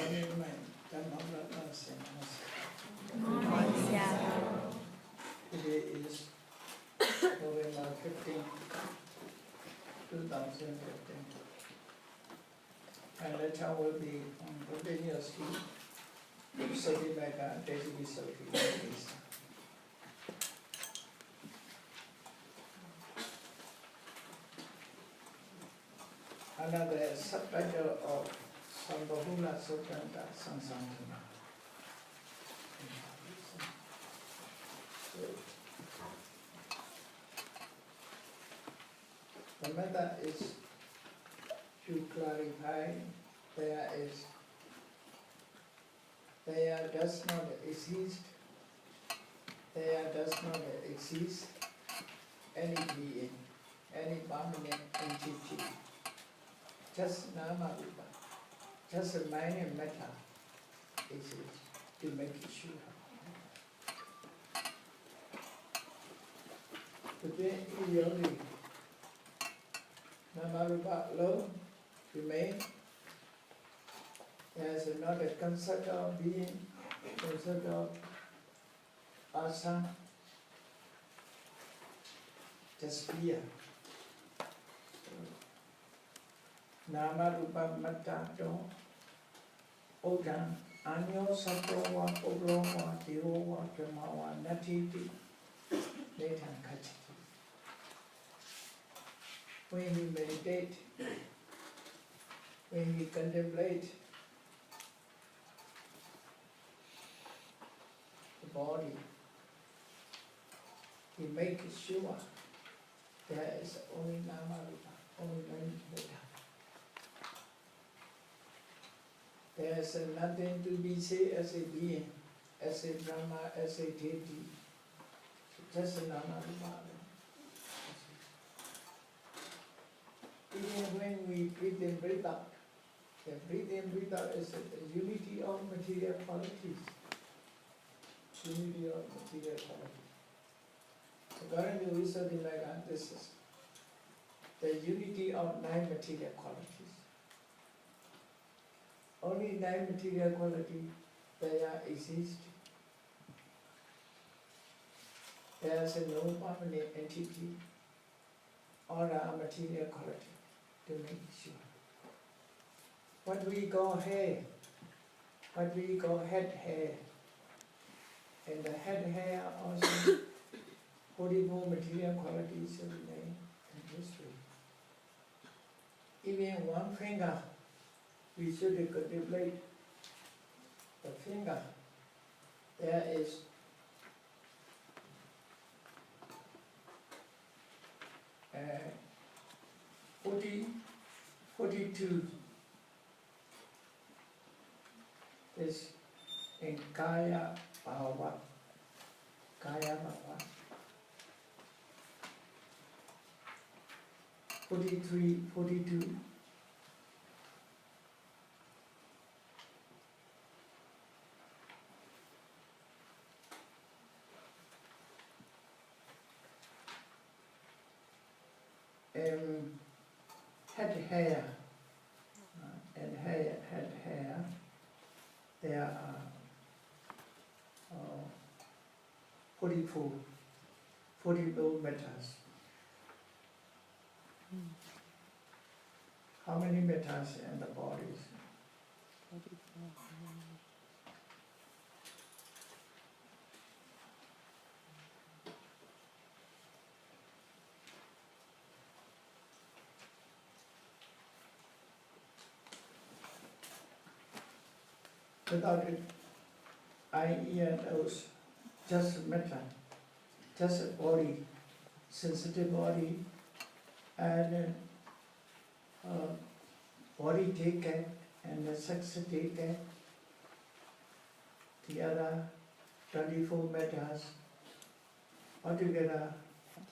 Today is November 15, 2015, and the lecture will be on continuously Ditthi Visuddhi. Another subtitle of Sambahula Sutanta Sansantana. The method is to clarify there does not exist any being, any permanent entity, just nama rupa, just a mind and matter exists to make it sure. Today, only nama rupa alone remain. There is not a concept of being, concept of asa, just fear. Nama rupa matta do odam anyo sattva obroma dirowa dramawa natiti netan kachiti. When we meditate, when we contemplate the body, we make sure there is only nama rupa, only metta. There is nothing to be said as a being, as a Brahma, as a deity, just a nama rupa. Even when we breathe in, breathe out, the breathe in, breathe out is a unity of material qualities. Unity of material qualities. According to Visuddhi, this is the unity of 9 material qualities. Only 9 material qualities there exist. There is no permanent entity or a material quality to make sure. What we call hair, what we call head hair, and the head hair also 44 material qualities remain in history. Even one finger, we should contemplate the finger. There is uh, 42 is in Kaya Bhava. Kaya Bhava. 43, 42. Head hair and head hair, there are 44 meters. How many meters in the bodies? 44. Without it, eye, ear, nose, just matter, just a body, sensitive body, and body taken and the sex taken. The other 24 matters, altogether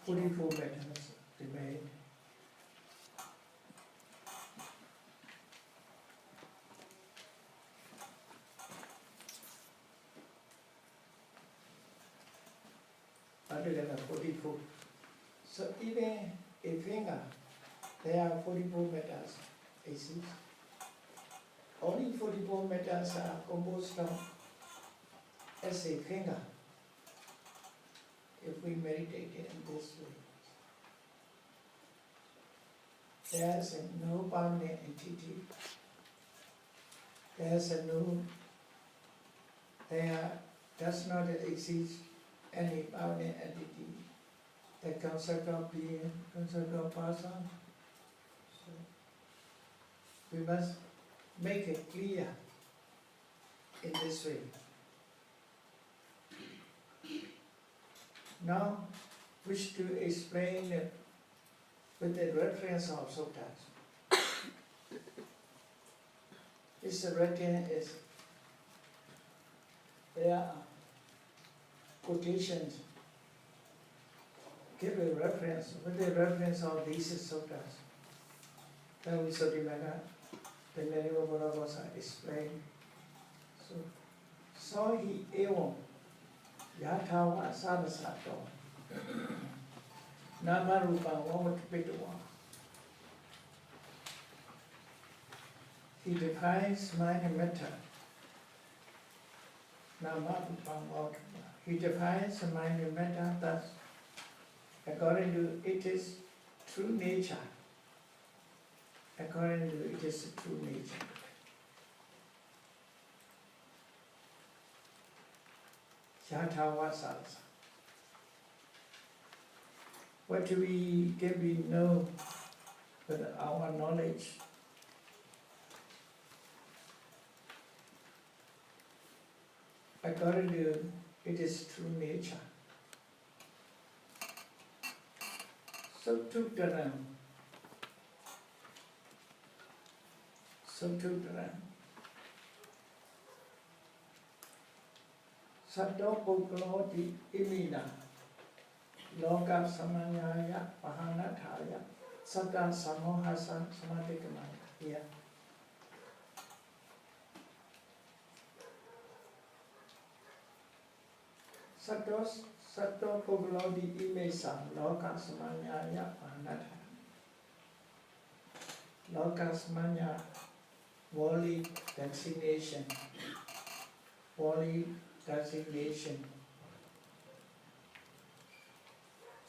44 matters remain. Altogether 44. So even a finger, there are 44 matters exist. Only 44 meters are composed of as a finger, if we meditate in this way. There is no permanent entity. There does not exist any permanent entity. The concept of being, concept of person. So we must make it clear in this way. Now, wish to explain it with the reference of suttas. This written is, there are quotations, give a reference, with the reference of these suttas. Then we should remember, the Nariva Buddha was explained. So, Sohi evam yathawa sadasato nama rupa vamatpitva. He defines mind and matter. Nama rupa vamatpitva. He defines mind and matter thus, according to its true nature. According to its true nature. Yathawa sadasa. What can we know with our knowledge? According to its true nature. So Suttuttaram. Sato Pukaloti Imina Loka Samanyaya Pahanataya Sata Samohasa Samadhikamaya. Here. Sato Pukaloti Imesa Loka Samanyaya Pahanataya. Loka Samanya, worldly designation. Worldly designation.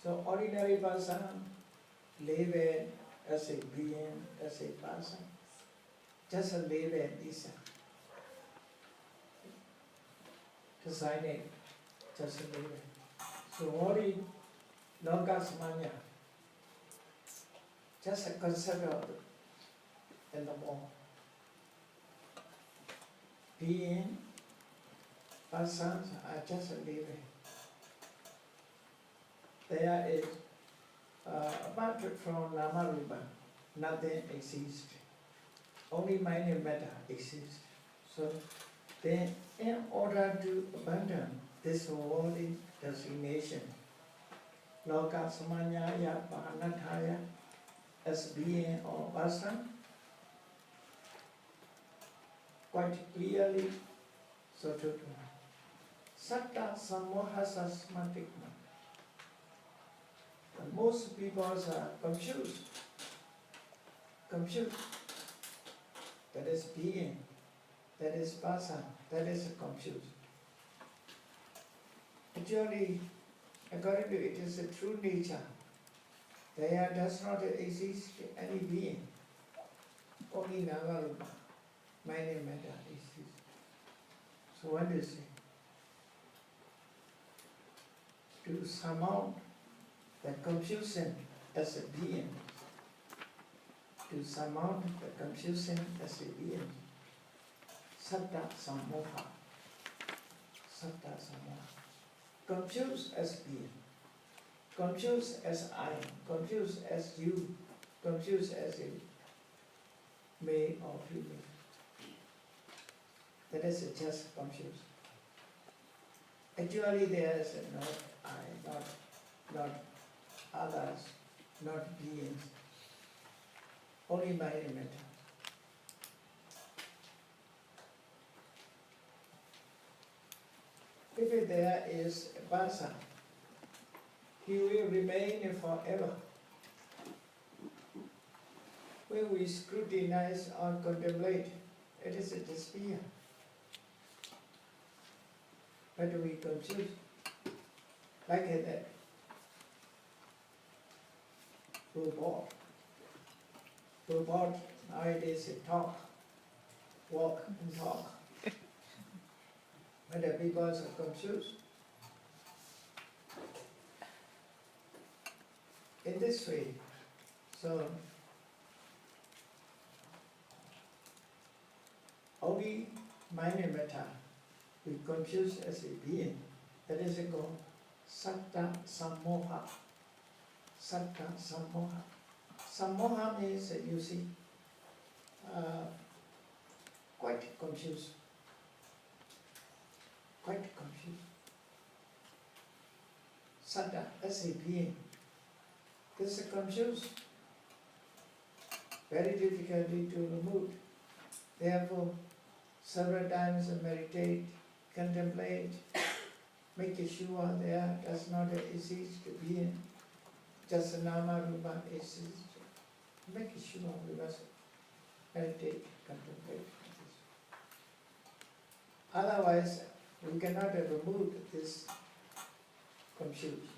So ordinary person live as a being, as a person, just a live is designated, just a live. So only Lokasamanya, just a concept of in the wall. Being, persons are just living. There is, apart from Nama Rupa, nothing exists. Only mind and matter exist. So, then in order to abandon this worldly designation, Loka Samanyaya Pahanataya, as being or person, quite clearly, so to Satta Samohasa Smatikma. Most people are confused. That is being, that is person, that is confused. Actually, according to it is a true nature. There does not exist any being. Only Nama Rupa, mind and matter exists. So what do you say? To surmount the confusion as a being, to surmount the confusion as a being, Satta Samoha, confused as being, confused as I, confused as you, confused as a male or female. That is just confused. Actually there is not I, not others, not beings, only mind and matter. If there is a person, he will remain forever. When we scrutinize or contemplate It is a despair. Why do we confuse? Like that robot. Robot nowadays they talk, walk and talk. But the people are confused. In this way, so only mind and matter we confuse as a being. That is called satta sammoha. Satta sammoha. Sammoha means you see quite confused. Quite confused. Satta as a being. This is confused. Very difficulty to remove. Therefore, several times meditate, contemplate, make sure there does not exist to be in. Just nama rupa exists. Make sure we must meditate, contemplate. Otherwise, we cannot remove this confusion.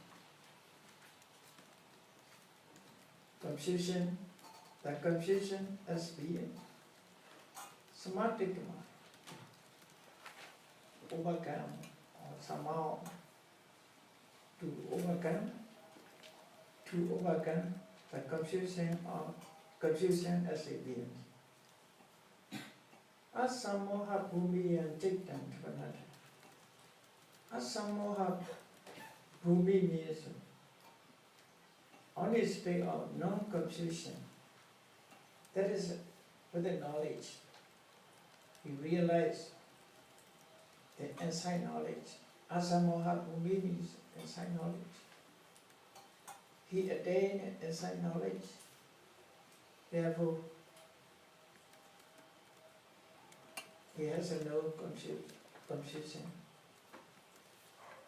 The confusion as being. Somatic mind. Overcome or somehow to overcome the confusion as a being. Asammoha bhumi and jittam tvanata. Asammoha bhumi means only state of non-confusion. That is with the knowledge. You realize the inside knowledge. Asammoha bhumi means inside knowledge. He attained inside knowledge. Therefore, he has no confusion,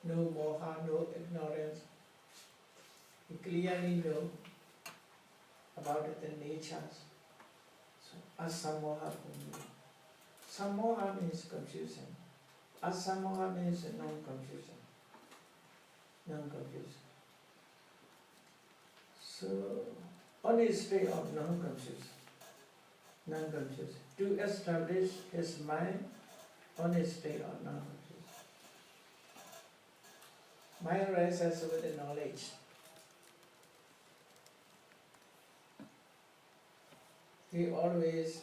no moha, no ignorance. He clearly knows about the natures. So, asammoha bhumi. Sammoha means confusion. Asammoha means non-confusion. Non-confusion. So, only state of non-confusion. Non-confusion. To establish his mind on a state of non-confusion. Mind rises with the knowledge. He always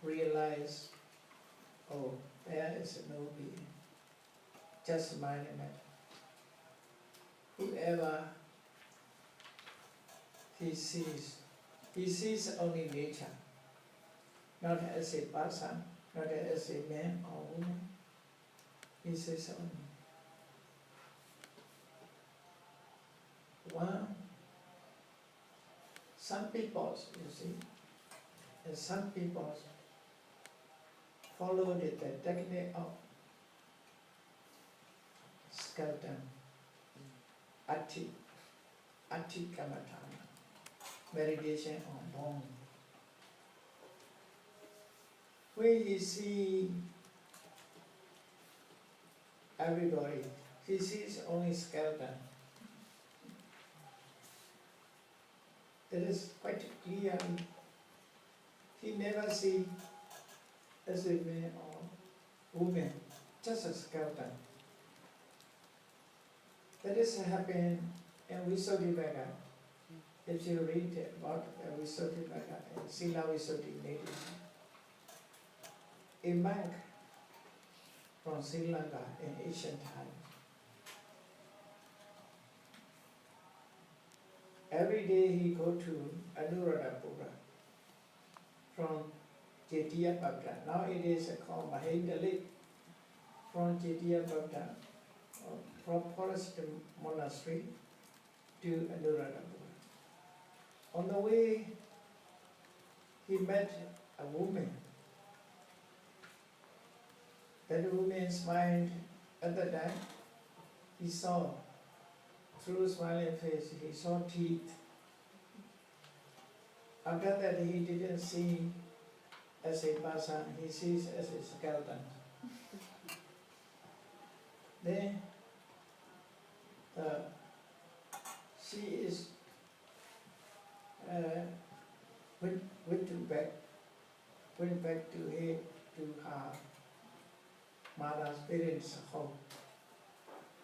realize, oh, there is no being, just mind and matter. Whoever he sees only nature, not as a person, not as a man or woman. He sees only one. Some people, you see, and some people follow the technique of skeleton, ati kamatana, meditation on bone. When you see everybody, he sees only skeleton. That is quite clear. He never sees as a man or woman, just a skeleton. That is happening in Visuddhivagga. If you read about Visuddhivagga and Sila Visuddhi meditation, a monk from Sri Lanka in ancient times, every day he go to Anuradhapura from Jetiya Bhakta. Now it is called Mahindali. From Jetiya Bhakta, from Forest Monastery to Anuradhapura. On the way, he met a woman. That woman's mind, at the time, he saw, through smiling face, he saw teeth. After that, he didn't see as a person, he sees as a skeleton. Then she is went back to her mother's parents' home.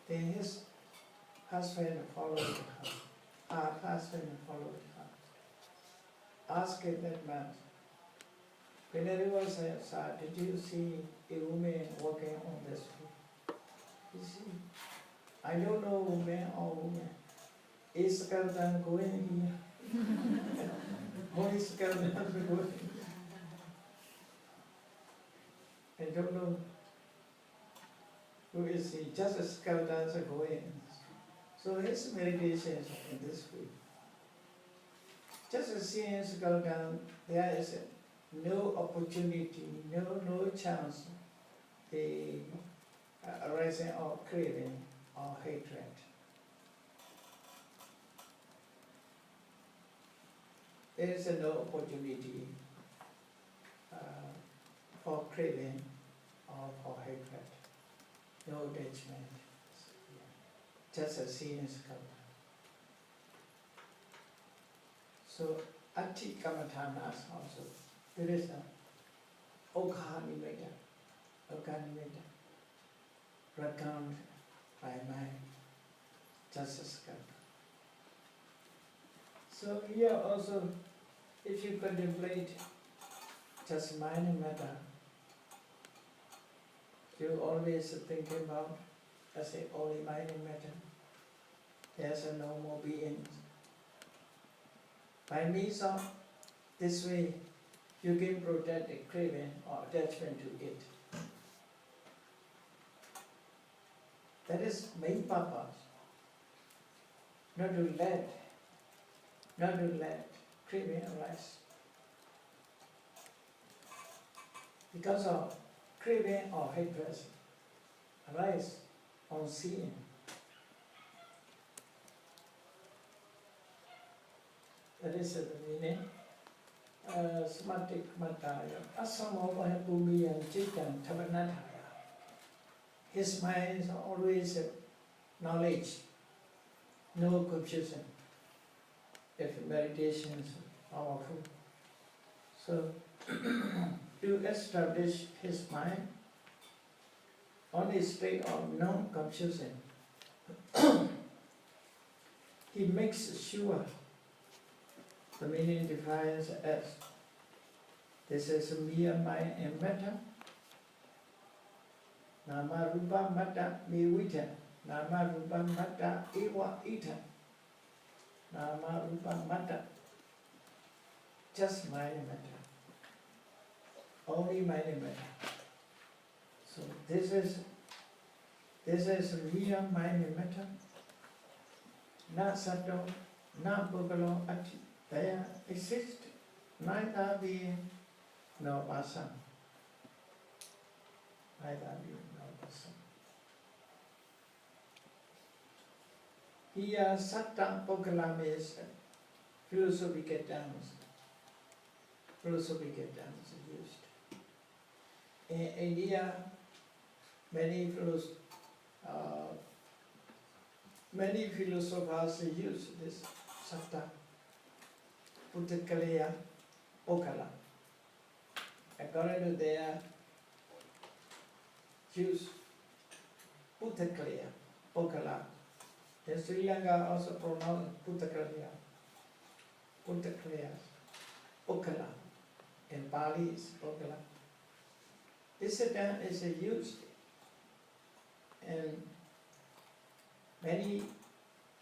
Then his husband followed her. Her husband followed her. Asked that man, whenever said, "Sir, did you see a woman walking on the street?" He said, "I don't know man or woman. Is skeleton going here? Only skeleton going. I don't know who is he. Just a skeleton going." So his meditation is in this way. Just seeing skeleton, there is no opportunity, no chance the arising of craving or hatred. There is no opportunity for craving or for hatred, no attachment. Just a seeing skeleton. So Ati Kamatanas also, there is a Okhanimeta, recount by mind, just a skeleton. So here also, if you contemplate just mind and matter, you always think about as a only mind and matter. There's no more beings. By means of this way, you can protect the craving or attachment to it. That is main purpose. Not to let craving arise. Because of craving or hatred arise on seeing. That is the meaning. Smatik mataya, asamova bhumiyan chitan tavanataya. His mind is always knowledge, no confusion. If meditation is powerful. So, to establish his mind on a state of non-confusion, he makes sure. The meaning defines as this is mere mind and matter. Nama rupa matta mewita. Nama rupa matta ewa ita. Nama rupa matta. Just mind and matter. Only mind and matter. So this is mere mind and matter. Not sato, not bogalo ati. There exists neither being nor person. Neither being nor person. Here, Satta Pokalam is philosophical terms. Philosophical terms are used. In India, many philosophers use this Satta. Putakaleya Okala. According to their Jews, Putakaleya Okala. In Sri Lanka also pronounced Putakaleya. Putakaleya Okala. In Pali is Okala. This term is used in many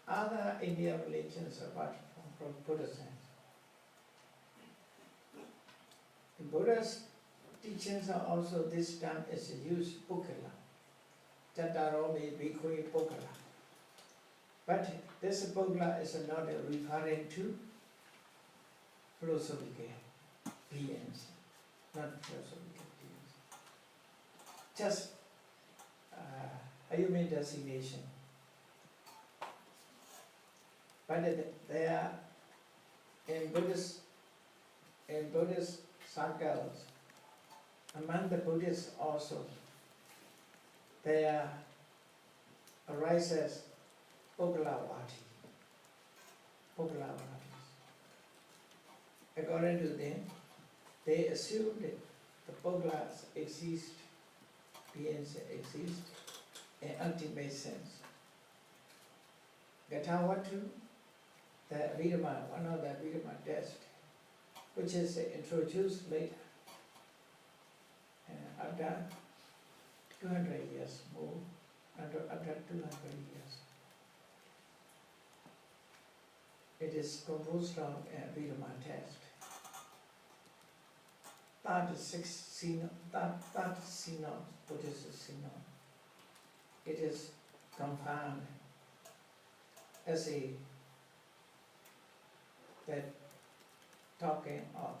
other Indian religions apart from Buddhism. In Buddha's teachings are also this term is used, Pukala. Tatarome Bhikkhue Pukala. But this Pukala is not referring to philosophical beings, not philosophical beings. Just a human designation. But they are in Buddhist circles, Among the Buddhists also, there arises Poggalavati. According to them, they assumed the Poggalas exist, beings exist in ultimate sense. Gatawatu, the Vidama, one of the Vidama texts, which is introduced later, after 200 years more, after 200 years. It is composed of a Vidama text. 36 synod, Buddhist synod. It is confirmed as a that talking of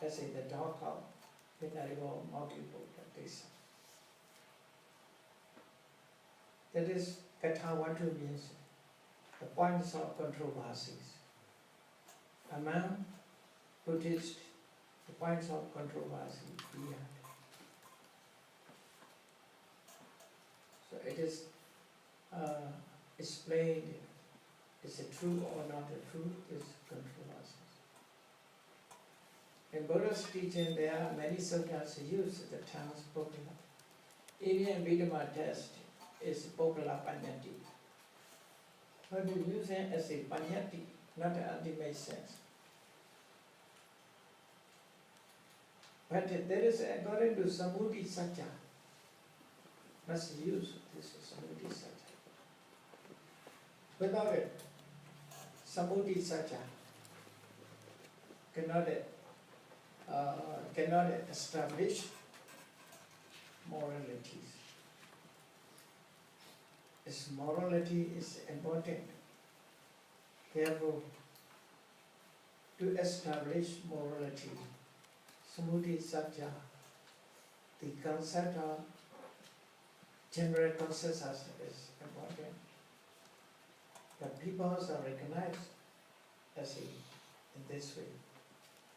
as in the talk of Venerable multiple practice. That is, Katawatu means the points of controversies. Among Buddhists, the points of controversy here. So it is explained, is it true or not true, is controversies. In Buddha's teaching, there are many sutras use the terms Poggala. Even Vidama text is Poggala Panyati. But you use it as a Panyati, not an ultimate sense. But there is, according to Samudhi Satya, must use this Samudhi Satya. Without it, Samudhi Satya cannot establish moralities. Its morality is important. Therefore, to establish morality, Samudhi Satya, the concept of general consensus is important. The peoples are recognized as in this way,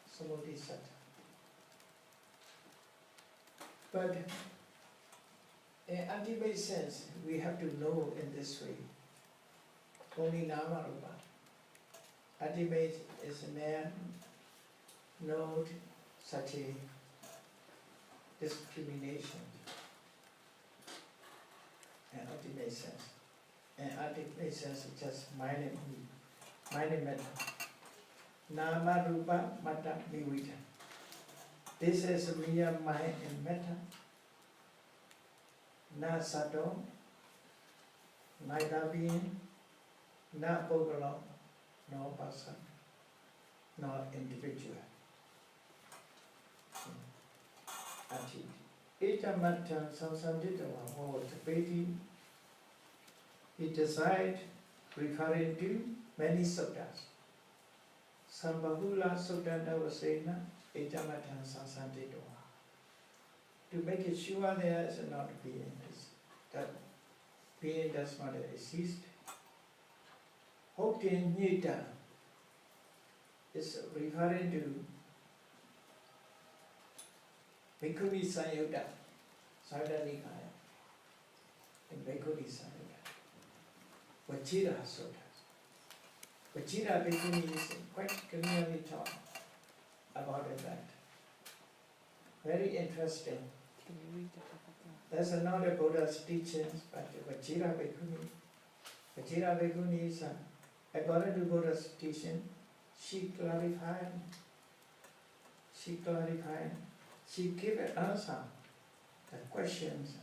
Samudhi Satya. But in ultimate sense, we have to know in this way. Only Nama Rupa. Ultimate is man, note such a discrimination in ultimate sense. In ultimate sense, it's just mind and matter. Nama Rupa Mata Nivita. This is mere mind and matter. Na sato, neither being, na Poggala, nor person, nor individual. Ati. Ijamatan Sansanditava was Beti. He desired, referring to many suttas. Sambahula Suttanta was saying, Ijamatan Sansanditava. To make it sure there is not being, that being does not exist. Hokten Nita is referring to Bhikkhuni Sanyutta, Sayutta Nikaya, in Bhikkhuni Sanyutta, Vajira Sutta. Vajira Bhikkhuni is quite clearly taught about that. Very interesting. Can you read that? That's another Buddha's teachings, but Vajira Bhikkhuni is, according to Buddha's teaching, she clarified, she gave an answer, the questions.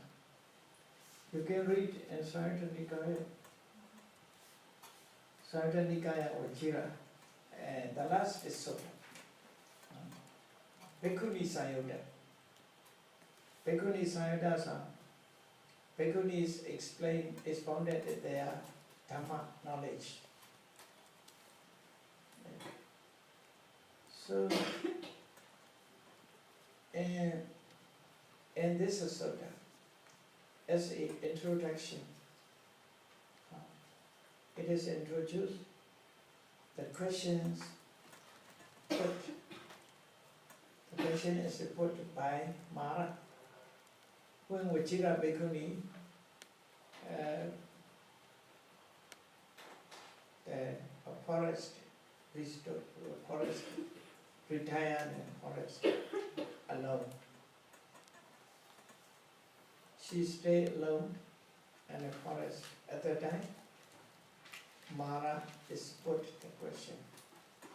You can read in Sayutta Nikaya Vajira, and the last is Sutta. Bhikkhuni Sanyutta. Bhikkhuni Sannyutta, Bhikkhunis expounded their Dhamma knowledge. So, and this is sutta, as an introduction, it is introduced the questions put to the question is put by Mara. When Vajira Bhikkhuni, a forest, retired in forest alone. She stayed alone in the forest. At that time, Mara is put the question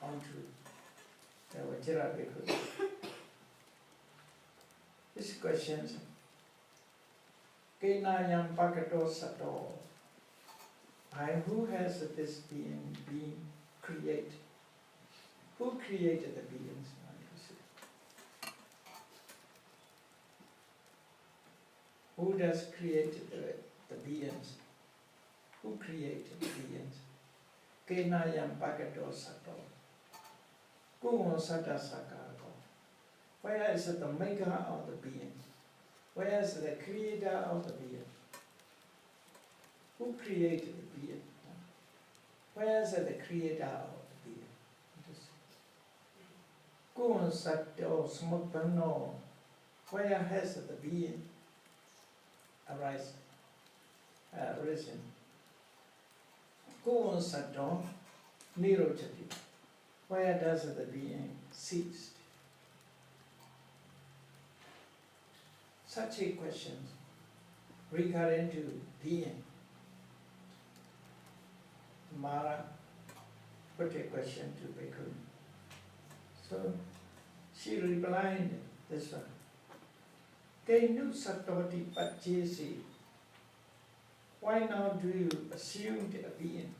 onto the Vajira Bhikkhuni. This question is, Kenayam Pakato Sato. By who has this being been created? Who created the beings? Who does create the beings? Who created the beings? Kenayam Pakato Sato. Kumo Sata Sakako. Where is the maker of the being? Where is the creator of the being? Who created the being? Where is the creator of the being? Kumo Sato Smokpano. Where has the being arisen? Kumo Sato Nirojati. Where does the being cease? Such a question regarding to being. Mara put a question to Bhikkhuni. So she replied this one. Kenu Satoti Pachesi. Why now do you assume a being?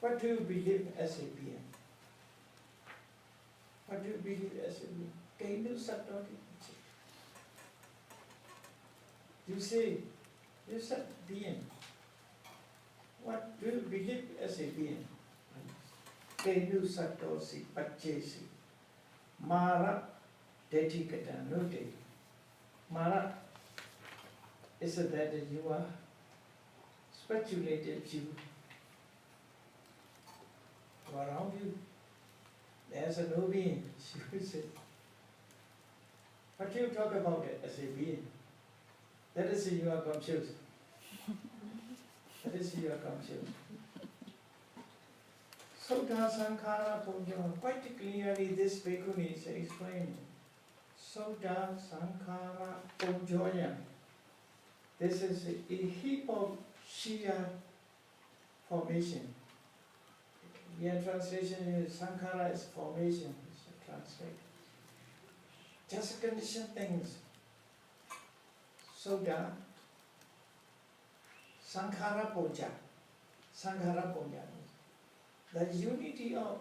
What do you believe as a being? What do you believe as a being? Kenu Satoti Pachesi. You say, you said being. What do you believe as a being? Kenu Satosi Pachesi. Mara Ditthi Visuddhi. Mara is that you are speculative view. Around you, there's a no being, she will say. What do you talk about it as a being? That is you are confused. That is you are confused. Sota Sankhara Puja, quite clearly this Bhikkhuni is explaining. Sota Sankhara Pujoya. This is a heap of sheer formation. Your translation is Sankhara is formation, it's translated. Just conditioned things. Soda, Sankhara Puja. Sankhara Puja. The unity of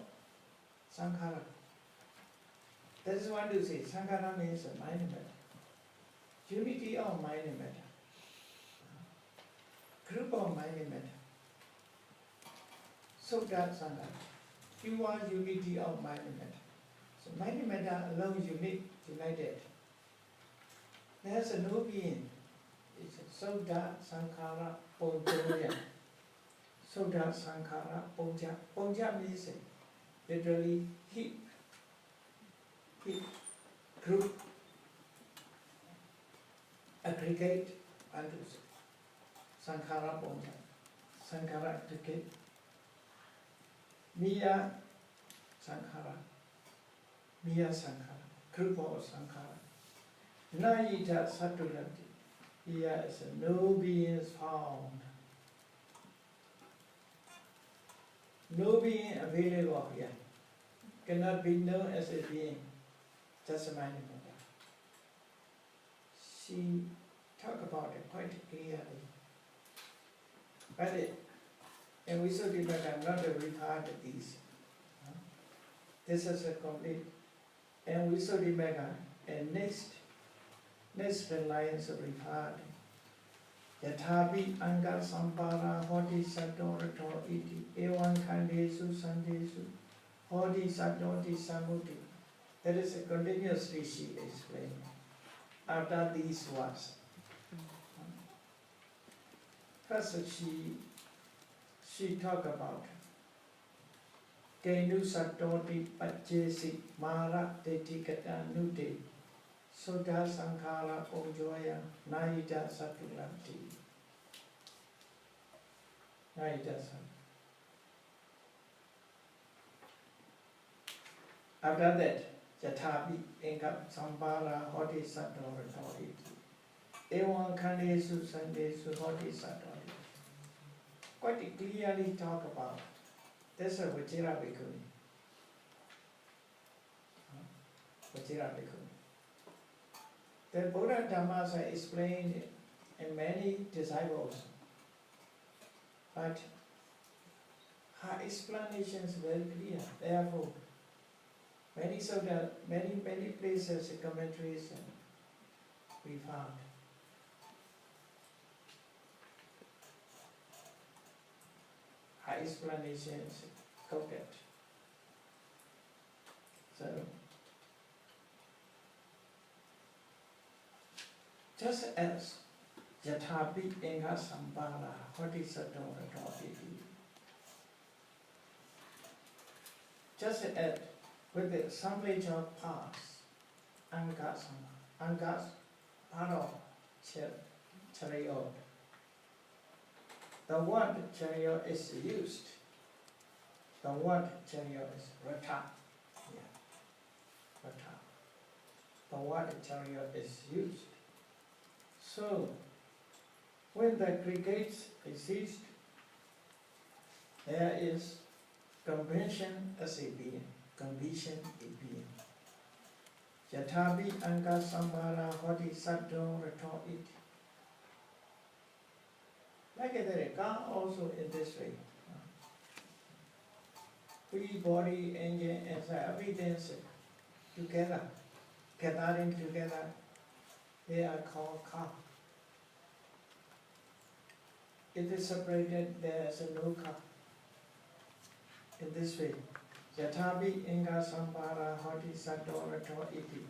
Sankhara. That is what you say. Sankhara means mind and matter. Unity of mind and matter. Group of mind and matter. So that Sankhara. You are unity of mind and matter. So mind and matter alone united. There's a no being. It's a Soda Sankhara Puja. Soda Sankhara Puja. Puja means literally heap, group, aggregate, and Sankhara Puja. Sankhara aggregate. Miya Sankhara. Miya Sankhara. Group of Sankhara. Nayita Satulati. Here is no beings found. No being available here. Cannot be known as a being. Just a mind and matter. She talked about it quite clearly. But in Visuddhi Maga, I'm not regard these. This is a complete. And Visuddhi Maga, and next lines of regard. Yathapi anga sampara hoti sato rato iti evan khandesu sandesu hoti satoti samuti. That is a continuously she explained after these words. First she talked about Kenu Satoti Pachesi Mara Deti Katanuti Soda Sankara Ojoya Naida Satulanti. Naida Satulanti. After that, Jatabi Engap Sambara Hoti Sator Hoti. Ewan Kandesu Sandesu Hoti Satori. Quite clearly talk about this is Vajira Bhikkhuni. Vajira Bhikkhuni. The Buddha Dhammas are explained in many disciples, but her explanation is very clear. Therefore, many places, commentaries we found. Her explanations quoted. So, just as Jatapi Enga Sambala Hodisadora Dodi, just as with the assemblage of parts, Angas, part of chariot. The word chariot is used. The word chariot is rata. Yeah. Rata. The word chariot is used. So, when the aggregates exist, there is convention as a being. Condition a being. Jatabi Anga Sambara Hoti Sato Rato It. Like that, God also in this way. Free body, engine, and everything together, gathering together, they are called car. It is separated, there is no car. In this way. Jatabi Inga Sambara Hoti Sato Rato Iti.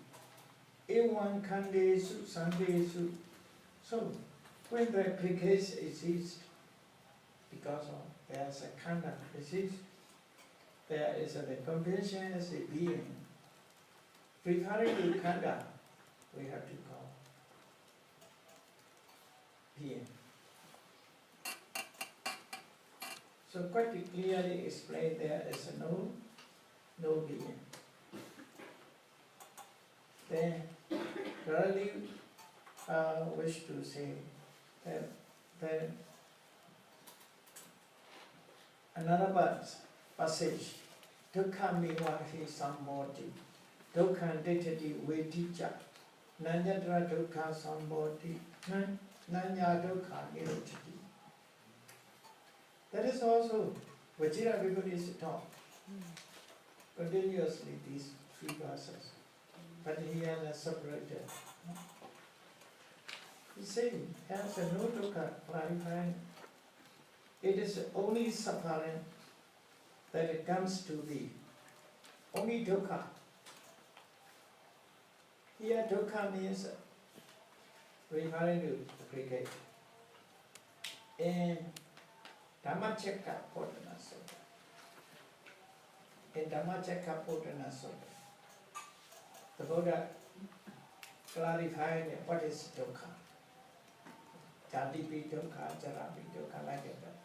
Ewan Kandesu Sandesu. So, when the aggregates exist, because of there is a kanda exist, there is a convention as a being. Referring to kanda, we have to call being. So quite clearly explained there is no being. Then really wish to say that another passage, Dukkha Mivahi Sambodhi, Dukkha Ditthi Visuddhi, Nanyatra Dukkha Sambodhi, Nanya Dukkha Niruddhi. That is also Vajira Visuddhi's talk. Continuously these three verses. But he has separated. He said, as a no dukkha clarifying, it is only suffering that it comes to be. Only dukkha. Here dukkha means referring to aggregate. In Dhammacakka Potana Sutta. In Dhammacakka Potana Sutta, the Buddha clarified what is dukkha. Jatipi dukkha, jarapi dukkha, like that.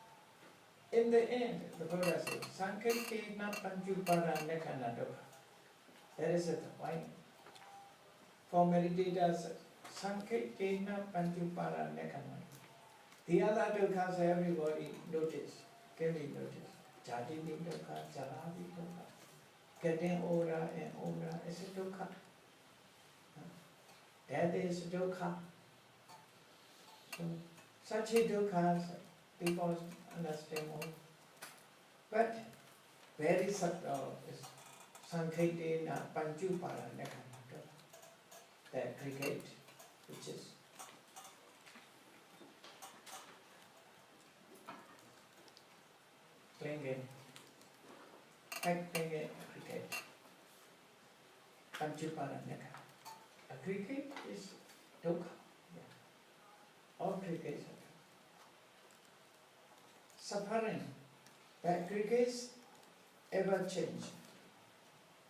In the end, the Buddha said, Sankirtina Panchupara Nekana dukkha. That is the point. For meditators, Sankirtina Panchupara Nekana. The other dukkhas everybody notice, can be noticed. Jatipi dukkha, jarapi dukkha. Getting older and older is a dukkha. That is dukkha. So, such a dukkha, people understand more. But very subtle is Sankirtina Panchupara Nekana, the aggregate, which is clinging, acting aggregate. Panchupara Nekana. Aggregate is dukkha. All aggregates are suffering. The aggregates ever changing.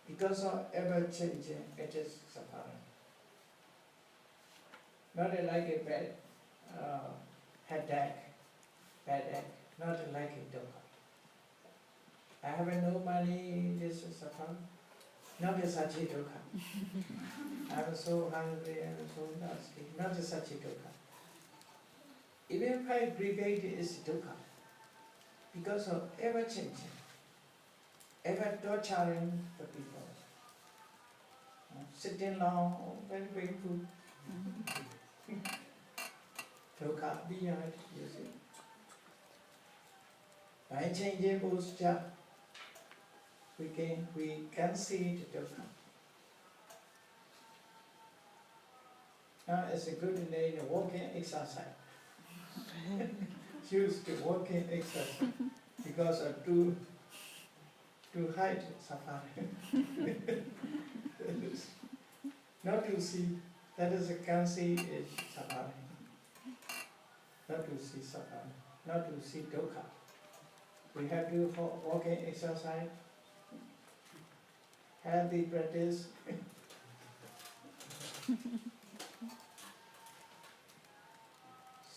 Because of ever changing, it is suffering. Not like a bad headache, not like a dukkha. I have no money, this is suffering. Not a sachi dukkha. I'm so hungry, I'm so nasty, not a sachi dukkha. Even 5 brigade is dukkha. Because of ever changing, ever torturing the people. Sitting long, very painful. Dukkha beyond, you see. By changing posture, we can see the dukkha. Now it's a good name, walking exercise. Choose to walking exercise because of too hide suffering. Not to see, that is a can see is suffering. Not to see suffering, not to see dukkha. We have to walking exercise, healthy practice.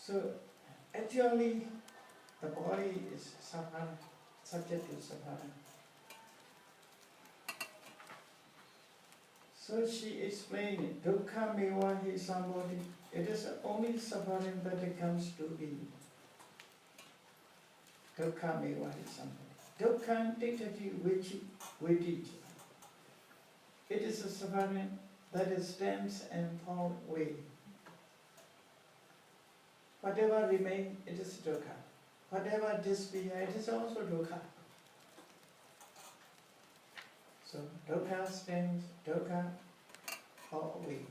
So actually the body is suffering, subject to suffering. So she explained, dukkha meva hi sambodhi. It is only suffering that comes to be. Dukkha meva hi sambodhi. Dukkha dittati visuddhi. It is a suffering that stands and falls away. Whatever remains, it is dukkha. Whatever disappears, it is also dukkha. So dukkha stands, dukkha falls away.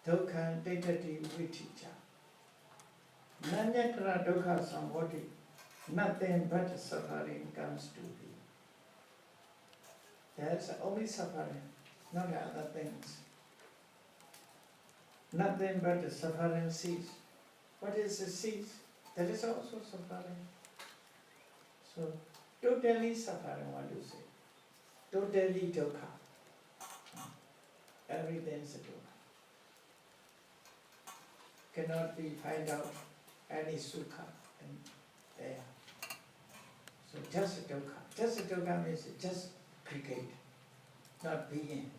Dukkha dittati visuddhi. Nanyatra dukkha sambodhi. Nothing but suffering comes to be. There is only suffering, not other things. Nothing but suffering cease. What is the cease? That is also suffering. So, totally suffering, what do you say? Totally dukkha. Everything is a dukkha. Cannot be find out any sukha in there. So just dukkha. Just dukkha means just cricket, not being.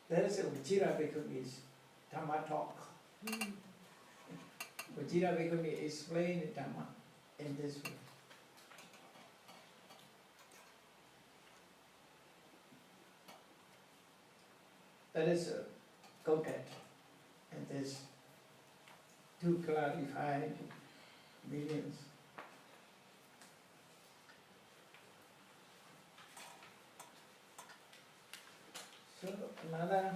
There is a Ujjira Bhikkhuni's Dhamma talk. Ujjira Bhikkhuni explained Dhamma in this way. That is quoted in this to clarify meanings. So another,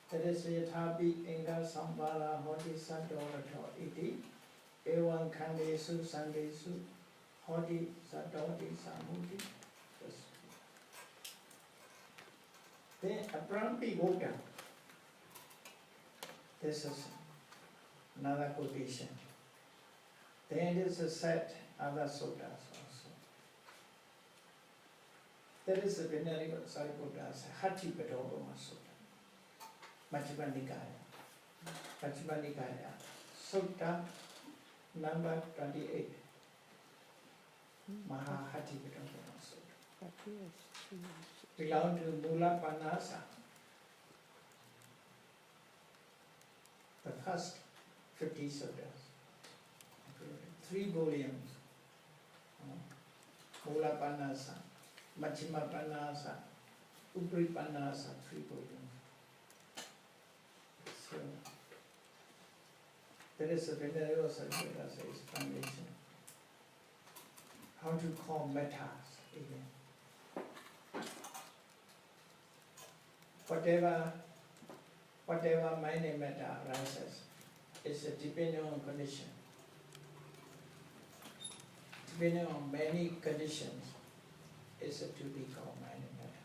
that is yathapi inga sambara hoti sadorato iti evam khandesu sandesu hoti sadoti samuti. Then aprampi voda. This is another quotation. Then it is a set other sutras also. That is the Venerable Sariputta's Hati Padogama Sutta. Majjhima Nikaya. Sutta number 28. Mahahati Padogama Sutta. Belong to Mula Panasa. The first 50 sutras. 3 volumes. Mula Panasa, Majjhima Panasa, Upri Panasa, 3 volumes. So, there is a Venerable Sariputta's explanation. How to call metas again. Whatever minor metta arises is depending on condition. Depending on many conditions, is to be called minor metta.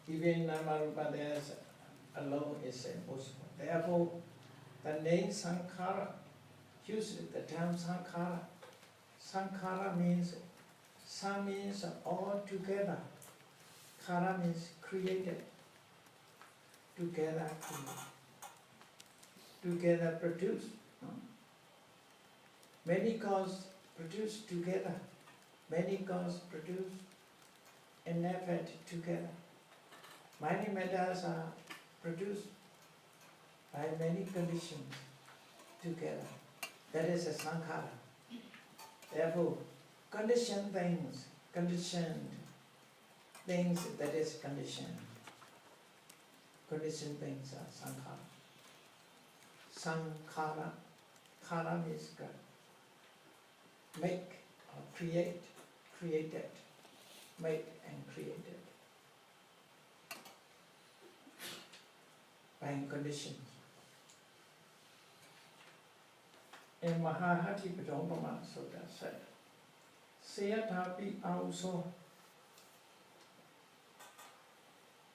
Even Namarupa there alone is impossible. Therefore, the name Sankhara use the term sankhara. Sankhara means, san means all together, khara means created, together create, together produce. Many gods produce together, many gods produce in effort together. Many matters are produced by many conditions together. That is a sankhara. Therefore, conditioned things that is conditioned. Conditioned things are sankhara. Sankhara, khara means God. Make or create, created, make and created by conditions. In Mahahati Padopama Sutta said, Sayatapi auso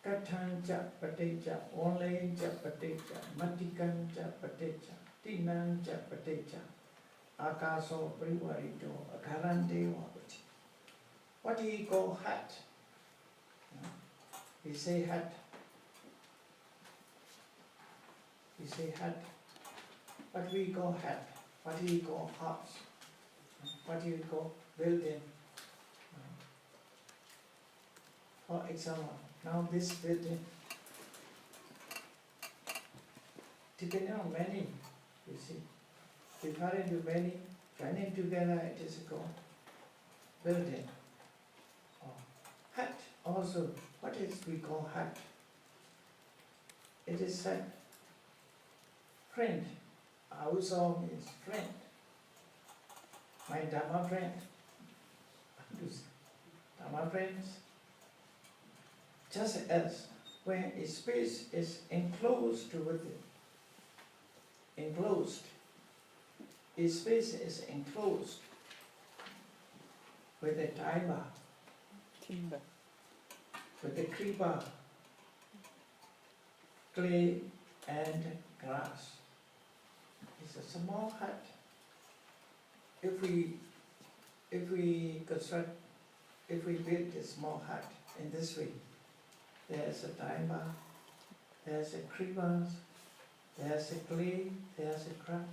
Katanja pateja, onleja pateja, matikanja pateja, tinanja pateja, akaso privarito, akarante wapati. What do you call hat? We say hat. We say hat. What do we call hat? What do you call house? What do you call building? For example, now this building, depending on many, you see, divided into many, joining together, it is called building. Or hat also, what is we call hat? It is said, friend. Also means friend. My Dharma friend. Dharma friends. Just as when a space is enclosed with it, enclosed, a space is enclosed with a timber, with a creeper, clay and grass. It's a small hut. If we build a small hut in this way, there's a timber, there's a creepers, there's a clay, there's a grass.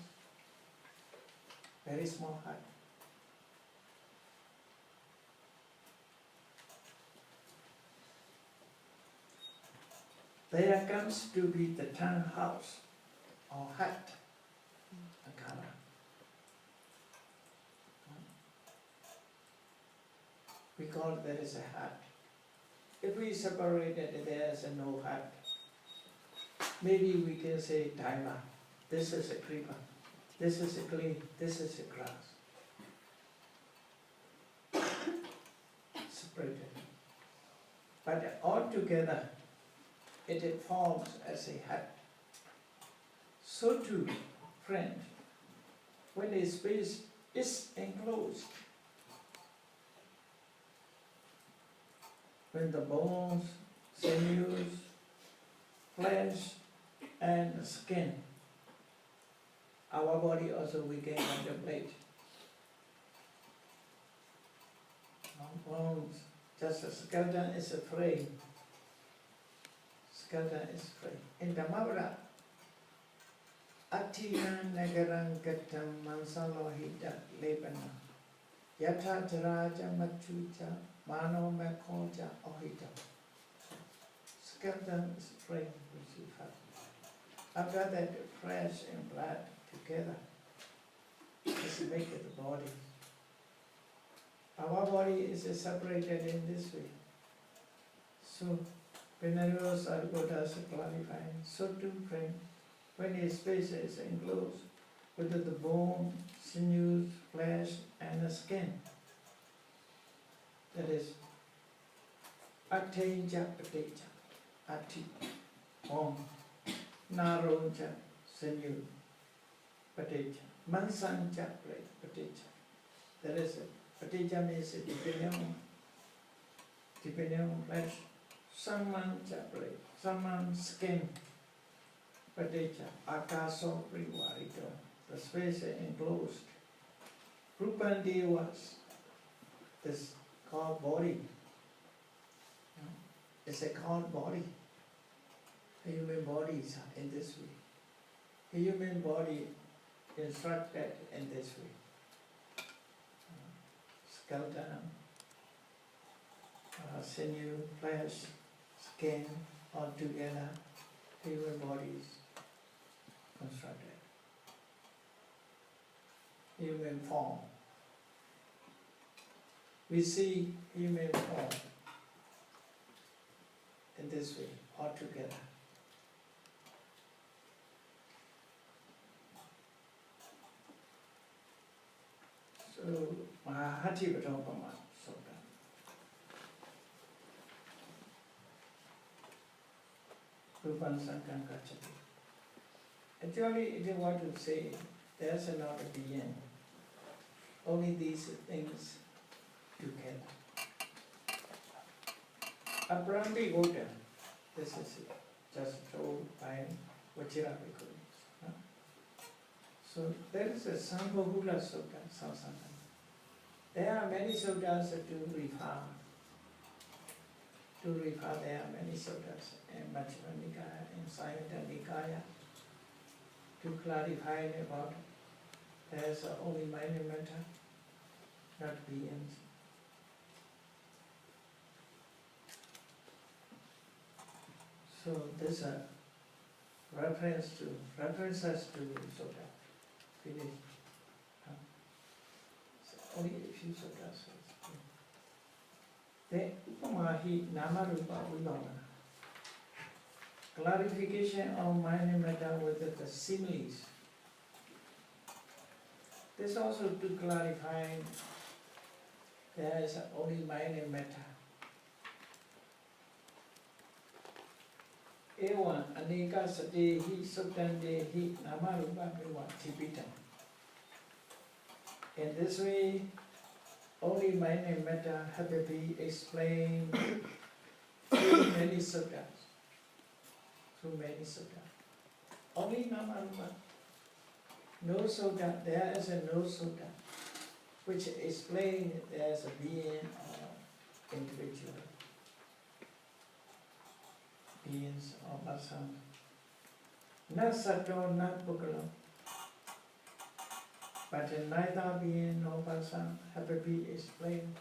Very small hut. There comes to be the town house or hut, a color. We call it there is a hut. If we separate it, there is a no hut. Maybe we can say timer. This is a creeper. This is a clay. This is a grass. Separated. But all together, it forms as a hut. So too, friend, when a space is enclosed, when the bones, sinews, flesh, and skin, our body also we can contemplate. Bones, just a skeleton is a frame. Skeleton is frame. In the Mahabharata, Atiyan Nagaran Gatam Mansalohita Lebana Yatha Jaraja Machucha Mano Makoja Ohita. Skeleton is frame which you have. After that, flesh and blood together is make the body. Our body is separated in this way. So, Venerable Sariputta is clarifying, so too, friend, when a space is enclosed with the bone, sinews, flesh, and the skin, that is, Ateja Pateja, Ati, bone, Naroja, sinew, Pateja, Mansanja, Pateja. That is it. Pateja means depending on flesh. Saman chaplet, saman skin, pateja, akaso privarito. the space is enclosed. Rupandi was this called body. It's a called body. Human bodies are in this way. Human body constructed in this way. Skeleton, sinew, flesh, skin, all together, human bodies constructed. Human form. We see human form in this way, all together. So, Mahahati Vadopama Sutta. Rupan Sankam Gacchati. Actually, it is what to say, there's another being. Only these things together. Abrambi Gota, this is just told by Vajira Bhikkhus. So there is a Sambhahula Sutta, Samsanga. There are many suttas to refer. There are many suttas in Majjhima Nikaya, in Samyutta Nikaya, to clarify about there is only mind and matter, not beings. So there's a references to sutta. Finish. So only a few suttas. The Upamahi Nama Rupa Vibhavana. Clarification of mind and matter with the similes. This also to clarify there is only mind and matter. Ewan aneka satehi suktandehi namarupa miwa tipita. In this way, only mind and matter have to be explained through many suttas. Only namarupa. No sutta, there is a no sutta, which explains there is a being or individual. Beings or person. Not sato, not pugalam. But neither being nor person have to be explained.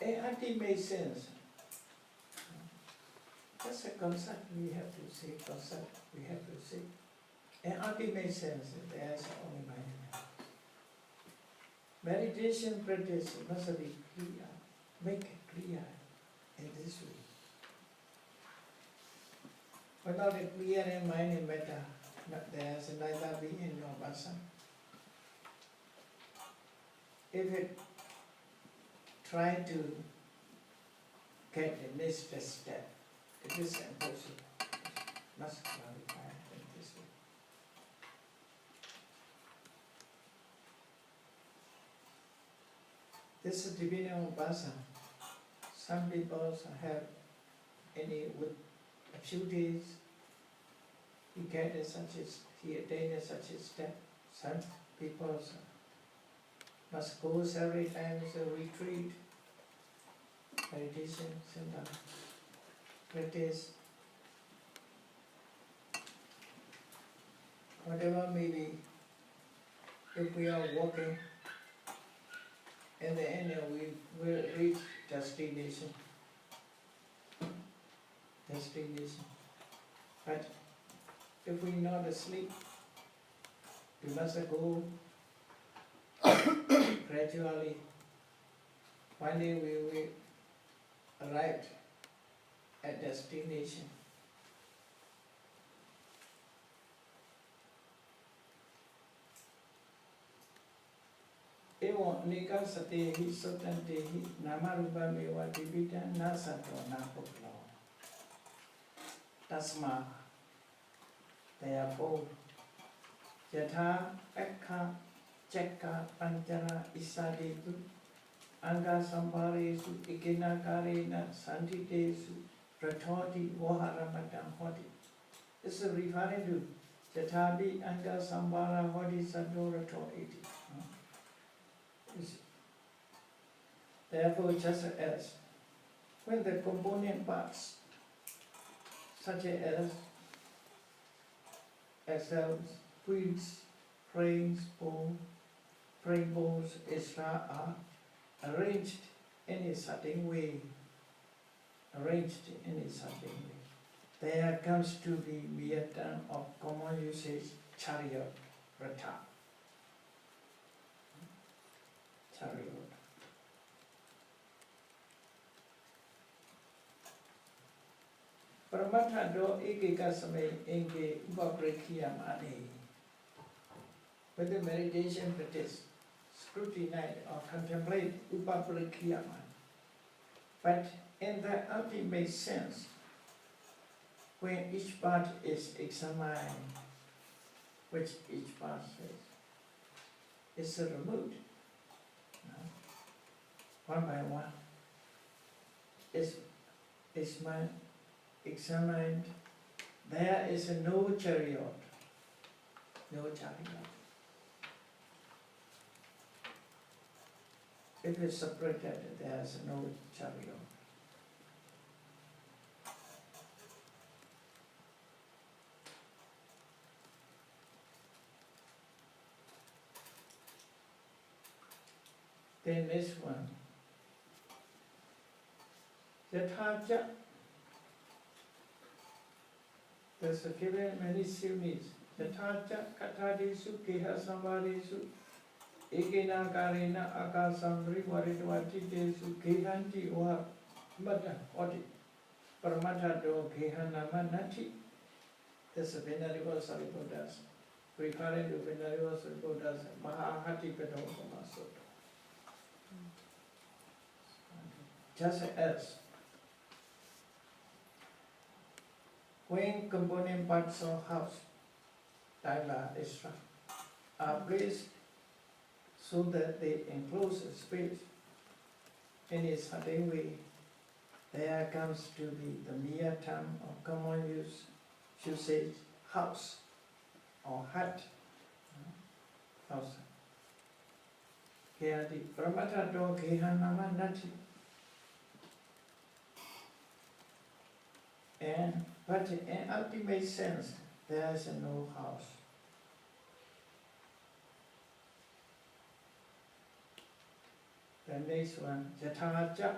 An ultimate sense. That's a concept we have to see, An ultimate sense, there's only mind. Meditation practice must be clear, make it clear in this way. Without a clear mind and matter, there's neither being nor person. If it try to get the next step, it is impossible. Must clarify in this way. This is depending on person. Some people have with a few days, he attained such a step. Some people must go several times a retreat, meditation center, practice, whatever may be. If we are walking, in the end we will reach destination. But if we not asleep, we must go gradually. One day we will arrive at destination. Ewa nika satehi sotantehi namarupa mewa dibita na sato na puklo. Tasma, therefore, yatha ekha cekka panjara isaditu anga samparesu ikinakarena santitesu prathoti vaharamadam hoti. This is referring to Jatabi Anga Sambara Hodi Sadorato Iti. Therefore, just as when the component parts, such as cells, wheels, frames, bones, etc., are arranged in a certain way, there comes to be mere term of common usage, chariot, rata. Chariot. Paramatha do ekeka samay enge upaprikhyam ane. With the meditation practice, scrutinize or contemplate upaprikhyam. But in the ultimate sense, when each part is examined, which each part is removed, one by one, is examined, there is no chariot, If it's separated, there is no chariot. Then this one, Yathaja. There's a given many units. Yathaja Katadisu Keha Sambarisu Ekena Karena Akasamri Varidwati Desu Kehanti Wa Mata Odi Paramata Do Kehanama Nati. There's a venerable Saripudas, referring to venerable Saripudas, Mahahati Pedokama Soto. Just as when component parts of house, dialer, etc., are placed so that they enclose a space in a certain way, there comes to be the mere term of common usage, house or hut. House. Here the Pramata do Kehanama Nati. But in ultimate sense, there is no house. The next one, Jathaja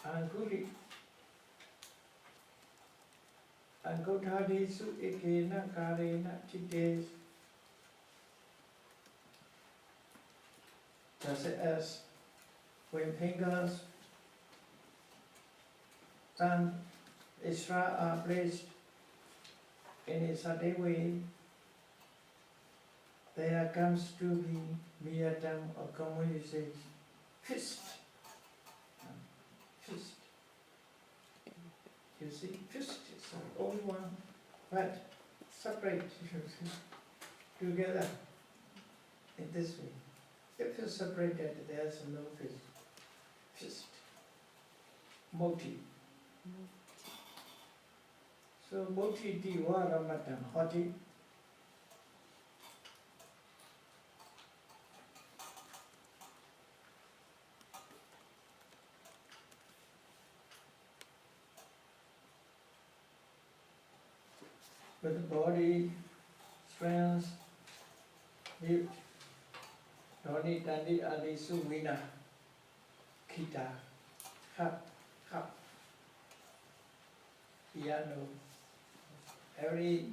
Anguli Angutadisu Ekena Karena Chides. Just as when fingers, thumb, etc. are placed in a certain way, there comes to be mere term of common usage, fist. Fist. You see, fist is only one, but separate together in this way. If you separate it, there is no fist. Fist. Moti. So Moti Diwa Ramatan Hoti. With the body, strength, lift, Doni Dandi Adi Sumina, Kita, Hap, piano. Every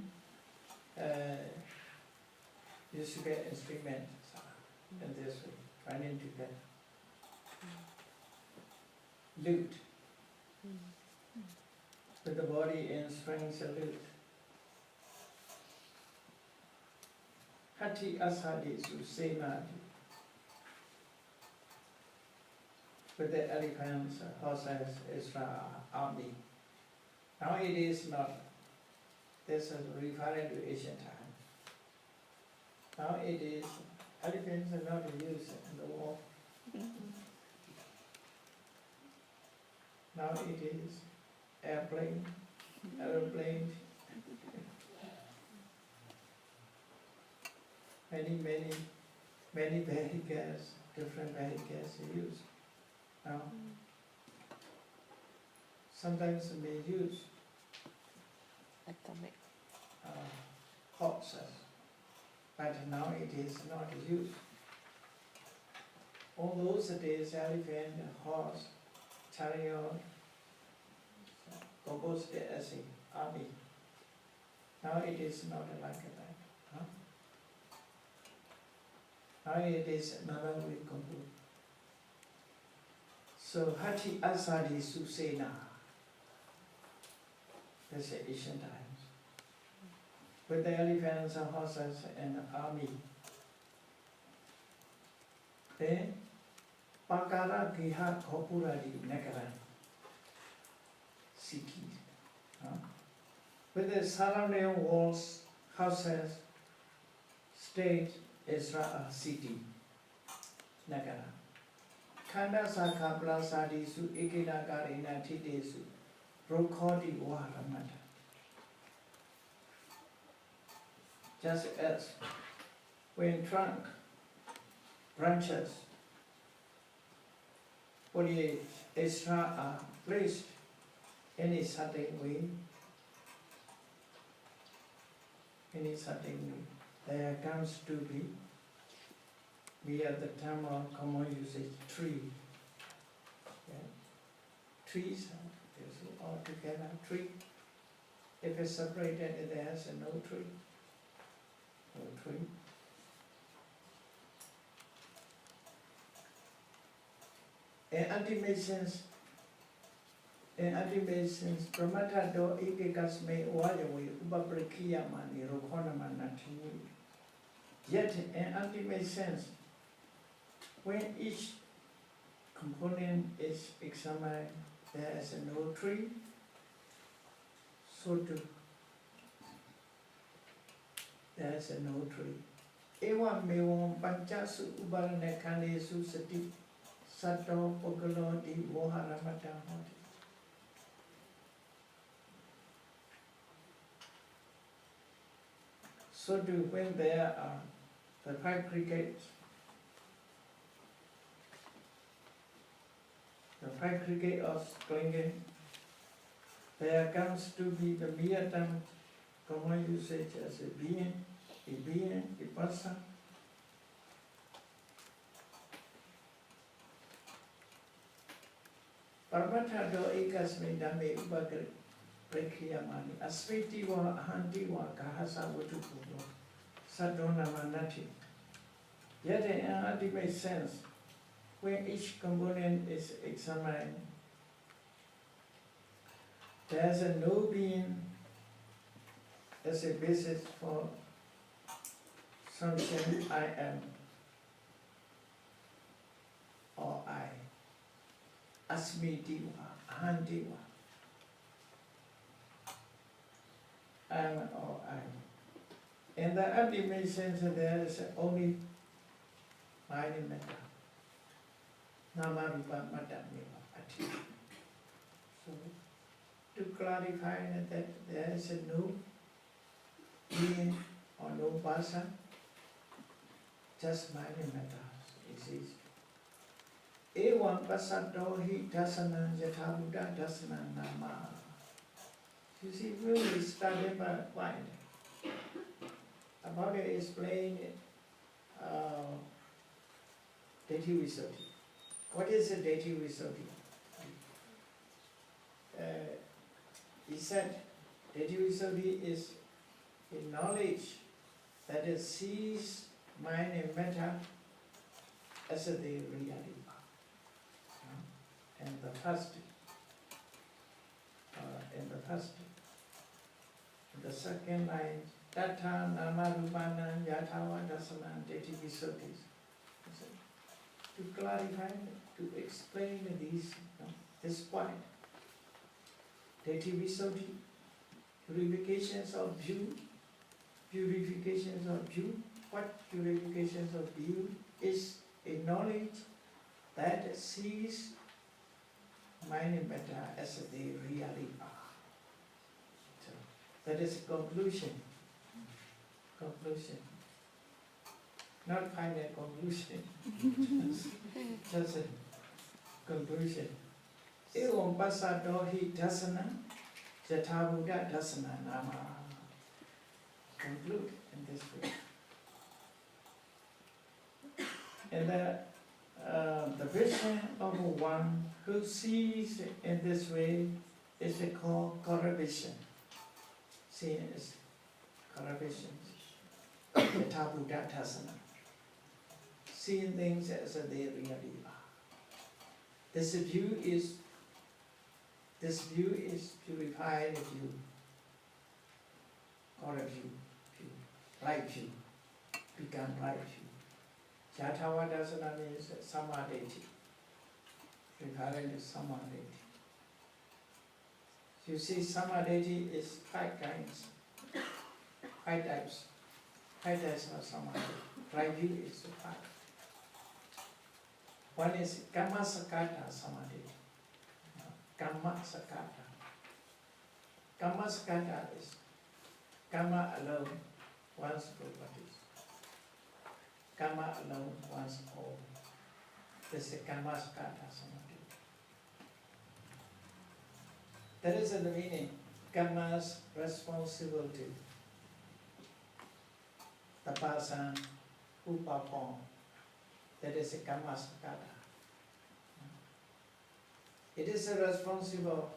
musical instrument in this way, running together. Lute. With the body in strings and lute. Hati Asadi Susemadi. With the elephants, horses, Israel army. Now it is not. This is referring to ancient time. Now it is, elephants are not used in the war. Now it is airplane. many vehicles, different vehicles use. Now, sometimes we use Atomic. horses, but now it is not used. All those days, elephant, horse, chariot, composed as an army. Now it is not like that. Huh? Now it is another way composed. So Hati Asadi Susena. That's the ancient times. With the elephants and horses and the army. Then Pakara Giha Kopuradi Nagaran city. With the surrounding walls, houses, state, Israel city, Nagara. Kanda Saka Plasadi Su Ikina Karina Tidesu, Rokodi Waramata. Just as when trunk, branches, body extra are placed in a certain way, there comes to be, we have the term of common usage, tree. Yeah. Trees, you see, all together, tree. If it's separated, there's no tree. No tree. In ultimate sense, Pramata do Ikikasme Wayawe Ubabrikia Mani Rokhona Manatini. Yet in ultimate sense, when each component is examined, there is no tree, so too, there is no tree. Ewa mewon panchasu ubarane kane su sati sato pogalo di woharamata hoti. So too, when there are the five crickets, of clinging, there comes to be the mere term, common usage as a being, a person. Parvata do ekasme dame ubagri prekriyamani asveti wa ahandi wa kahasa vatupudo sadona manati. Yet in an ultimate sense, when each component is examined, there is a no being as a basis for something I am or I. Asmitiwa, ahandiwa. I am or I. In the ultimate sense, there is only mind and matter. Namarupa Madamiva Ati. So, to clarify that there is no being or no person, just mind and matter is easy. Evam pasato hi dasana yathabuddha dasana nama. You see, when we study mind, about it explain Ditthi Visuddhi. What is a Ditthi Visuddhi? He said, Ditthi Visuddhi is a knowledge that it sees mind and matter as they really are. And the first, the second line, Tata Nama Rupana Yatava Dasana Ditthi Visuddhi. To clarify, to explain this point. Ditthi Visuddhi, purifications of view. What purifications of view is a knowledge that sees mind and matter as they really are. So that is conclusion. not final conclusion, just a conclusion. Evam passato hi dasana, jathabuddha dasana nama. Conclude in this way. And the vision of one who sees in this way is called correlation. Seeing is correlation. Ditthi Visuddhi. Seeing things as they really are. This view is purified view, or a view, right view, become right view. Yathawa dasana means samadhi, referring to samadhi. You see, samadhi is 5 kinds, 5 types. 5 types of samadhi. Right view is 5. One is Kamma Sakata samadhi. Kamma Sakata. Kamma Sakata is Kamma alone, one's properties. Kamma alone, one's all. This is Kamma Sakata samadhi. That is the meaning. Kamma's responsibility. The person who performs. That is a Kamma Sakata. It is a responsible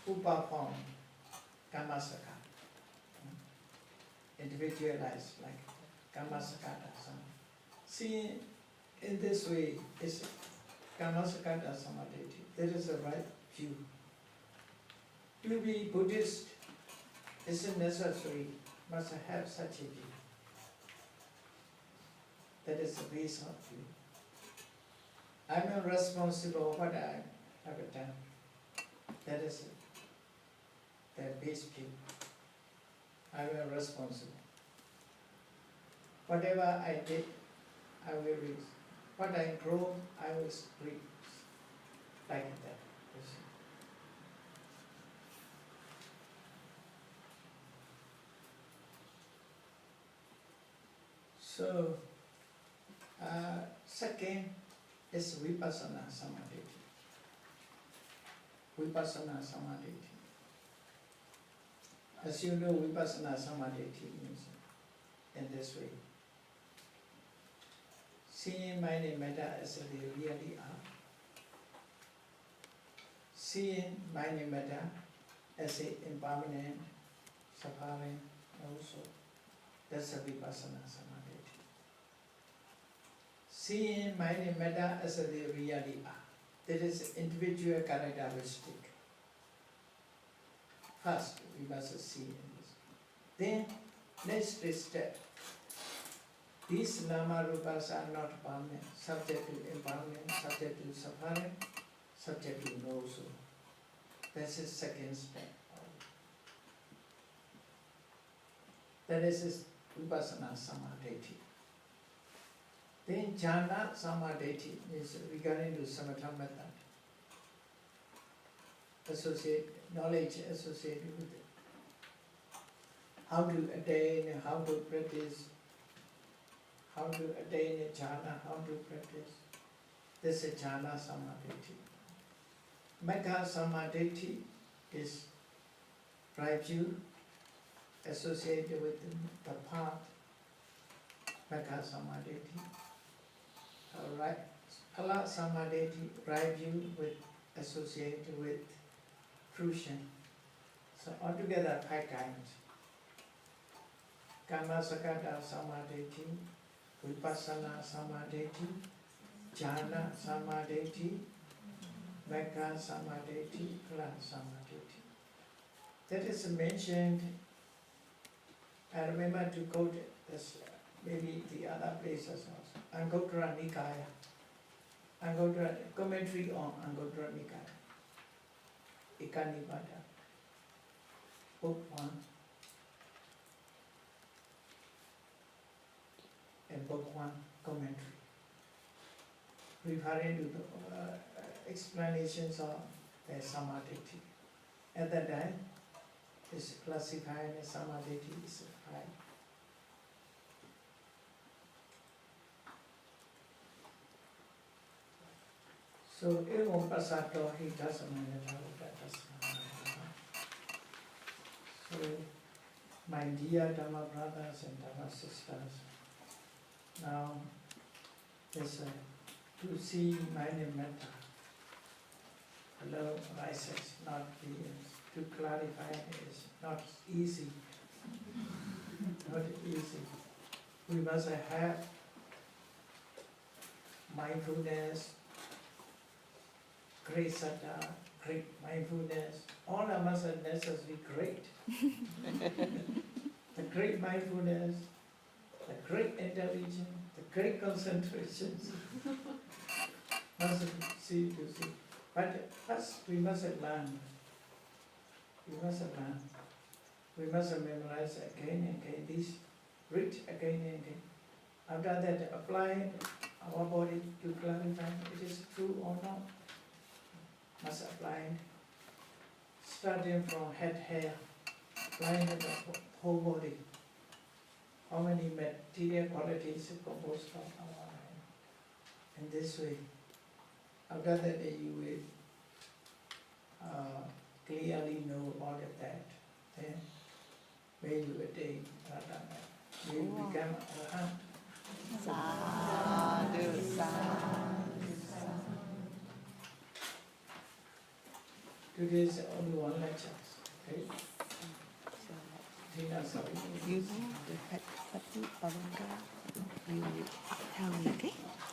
who perform Kamma Sakata. Individualized like Kamma Sakata. See, in this way is Kamma Sakata samadhi. That is the right view. To be Buddhist isn't necessary, must have such a view. That is the base of view. I am responsible for what I have done. That is the base view. I am responsible. Whatever I did, I will reap. What I grow, I will reap. Like that. You see. So, second is Vipassana Samadhi. Vipassana Samadhi. As you know, Vipassana Samadhi means in this way. Seeing mind and matter as they really are. Seeing mind and matter as a impermanent, suffering also. That's a Vipassana Samadhi. Seeing mind and matter as they really are. That is individual characteristic. First, we must see in this. Then, next step. These nama rupas are not permanent, subject to impermanent, subject to suffering, subject to no soul. That's the second step. That is Vipassana Samadhi. Then Jhana Samadhi is regarding to Samatha method. Knowledge associated with it. How to attain, how to practice, how to attain a jhana, how to practice. This is Jhana Samadhi. Megha Samadhi is right view associated with the path. Megha Samadhi. Right. Phala Samadhi, right view with associated with fruition. So altogether 5 kinds. Kamma Sakata Samadhi, Vipassana Samadhi, Jhana Samadhi, Megha Samadhi, Phala Samadhi. That is mentioned, I remember to quote this, maybe the other places also. Anguttara Nikaya. Anguttara, commentary on Anguttara Nikaya. Ikanipata. Book 1. And Book 1 commentary. Referring to the explanations of the Samadhi. At that time, is classified as Samadhi is 5. So Evo Pasato, he doesn't manage that. So, my dear Dhamma brothers and Dhamma sisters, now this to see mind and metta alone rises, not to clarify is not easy. Not easy. We must have mindfulness, great saddha, great mindfulness. All of us are necessarily great. The great mindfulness, the great intelligence, the great concentration. Must see. But first we must learn. We must learn. We must memorize again and again, this read again and again. After that, apply our body to clarify it is true or not. Must apply it. Starting from head, hair, applying the whole body. How many material qualities are composed of our mind? In this way. After that, you will clearly know all of that. Then, when you attain Radhana, you will become Arahant. Sadhu, sadhu, sadhu. Today is only one lecture. Okay? Tina, sorry. You know the Sati Bhavanga, you tell me, okay?